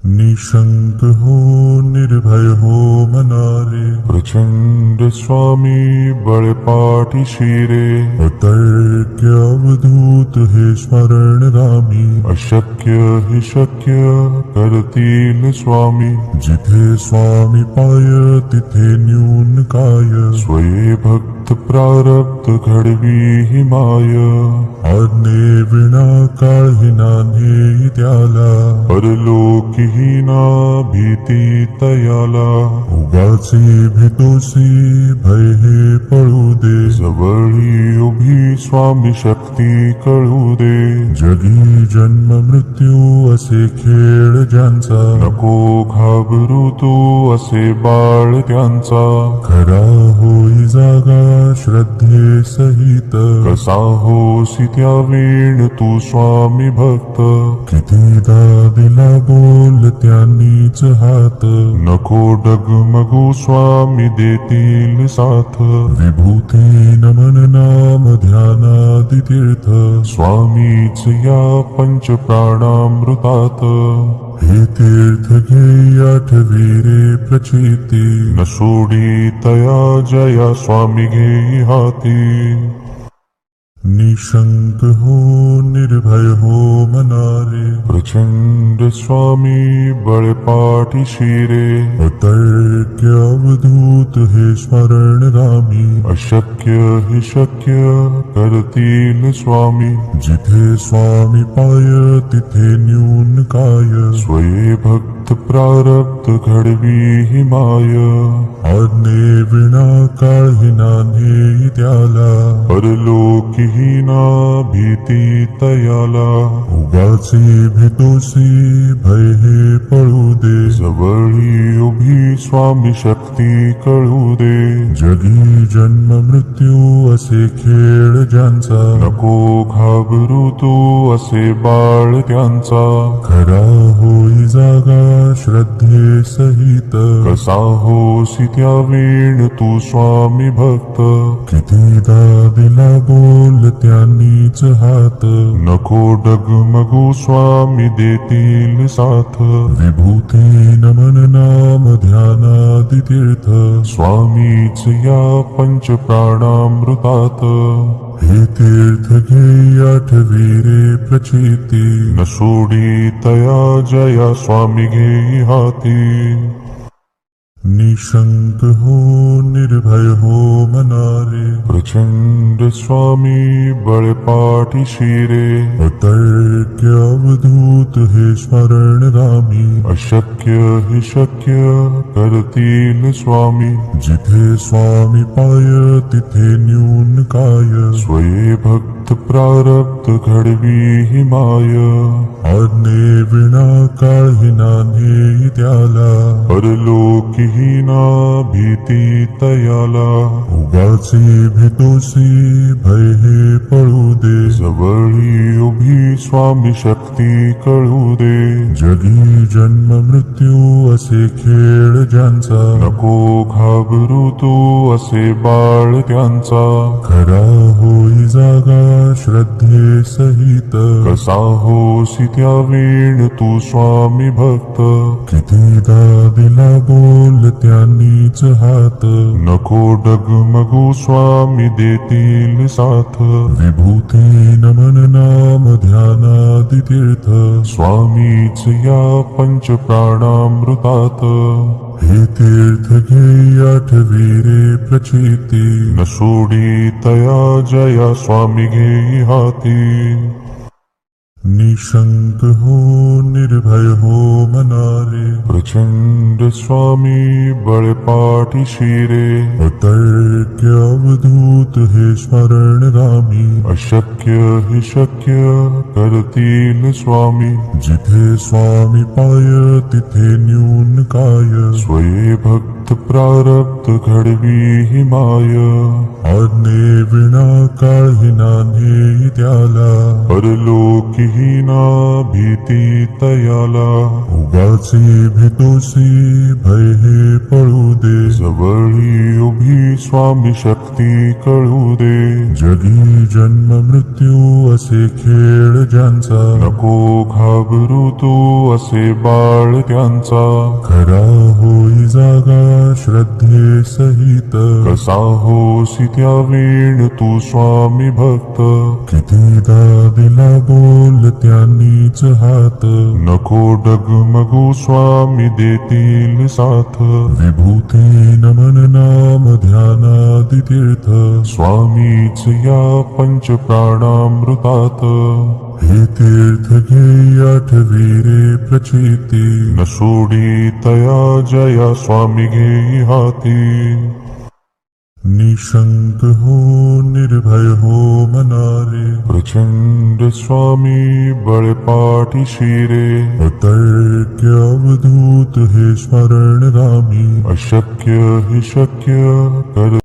निशंक हो निर्भय हो मनारे, प्रचंड स्वामी बळपाठी शिरे. अतर्क्य अवधूत हे स्मरणगामी, अशक्य हि शक्य करतील स्वामी. जिथे स्वामी पाय तिथे न्यून काय, स्वये भक्त प्रारब्ध घडवी हि माय. आज्ञे विना काळही नान्हे त्याला, परलोकी ही ना भीती तयाला. उगाचे भीतोसी भय हे पळू दे, जवळी उभी स्वामी शक्ती कळू दे. जगी जन्म मृत्यू असे खेळ ज्यांचा, नको घाबरू तू असे बाळ त्यांचा. खरा होई जागा श्रद्धे सहित, कसा होसी त्या वेळ तू स्वामी भक्त. कितीदा दिला बोल त्यांनीच हात, नको डगमगू स्वामी देतील साथ. विभूती नमन नाम ध्यानादि तीर्थ, स्वामीच या पंच प्राणामृतात. हे तीर्थ घे आठवी रे प्रचिती, न सोडी तया जया स्वामी घे हाती. निशंक हो निर्भय हो मनारे, प्रचंड स्वामी बळपाठी शिरे. अतर्क्य अवधूत हे स्मरणगामी, अशक्य हि शक्य करतील स्वामी. जिथे स्वामी पाय तिथे न्यून काय, स्वये भक्त प्रारब्ध घडवी हि माय. आज्ञे विना काळही नान्हे त्याला, परलोकी ही ना भीती तयाला. उगाचे भीतोसी भय हे पळू दे, जवळी उभी स्वामी शक्ती कळू दे. जगी जन्म मृत्यू असे खेळ ज्यांचा, नको घाबरू तू असे बाळ त्यांचा. खरा होई जागा श्रद्धे सहित, कसा होसी त्या वेळ तू स्वामी भक्त. कितीदा दिला बोल त्यांनीच हात, नको डगमगू स्वामी देतील साथ. विभूती नमन नाम ध्यानादि तीर्थ, स्वामीच या पंच प्राणामृतात. हे तीर्थ घे आठवी रे प्रचिती, न सोडी तया जया स्वामी घे हाती. निशंक हो निर्भय हो मनारे, प्रचंड स्वामी बळपाठी शिरे. अतर्क्य अवधूत हे स्मरणगामी, अशक्य हि शक्य करतील स्वामी. जिथे स्वामी पाय तिथे न्यून काय, स्वये भक्त प्रारब्ध घडवी हि माय. आज्ञे विना काळही नान्हे त्याला, परलोकी ही ना भीती तयाला. उगाचे भीतोसी भय हे पळू दे, जवळी उभी स्वामी शक्ती कळू दे. जगी जन्म मृत्यू असे खेळ ज्यांचा, नको घाबरू तू असे बाळ त्यांचा. खरा होई जागा श्रद्धे सहित, कसा होसी त्या वेळ तू स्वामी भक्त. कितीदा दिला बोल त्यांनीच हात, नको डगमगू स्वामी देतील साथ. विभूती नमन नाम ध्यानादि तीर्थ, स्वामीच या पंच प्राणामृतात. हे तीर्थ घे आठवी रे प्रचिती, न सोडी तया जया स्वामी घे हाती. निशंक हो निर्भय हो मनारे, प्रचंड स्वामी बळपाठी शिरे. अतर्क्य अवधूत हे स्मरणगामी, अशक्य हि शक्य करतील स्वामी. जिथे स्वामी पाय तिथे न्यून काय, स्वये भक्त प्रारब्ध घडवी हि माय. आज्ञे विना काळही नान्हे त्याला, परलोकी ही ना भीती तयाला. उगाचे तोसी भय हे पळू दे. जवळी उभी स्वामी शक्ती कळू दे. जगी जन्म मृत्यू असे खेळ ज्यांचा, नको घाबरू तू असे बाळ त्यांचा. खरा होई जागा श्रद्धे सहित, कसा होसी त्या वेळ तू स्वामी भक्त. कितीदा दिला बोल त्यांनीच हात, नको डगमगू स्वामी देतील साथ. विभूती नमन नाम ध्यानादि तीर्थ, स्वामीच या पंच प्राणामृतात. हे तीर्थ घे आठवी रे प्रचिती, न सोडी तया जया स्वामी घेई हाती. निशंक हो निर्भय हो मनारे, प्रचंड स्वामी बळपाठी शिरे. अतर्क्य अवधूत हे स्मरण रामी, अशक्य हि शक्य कर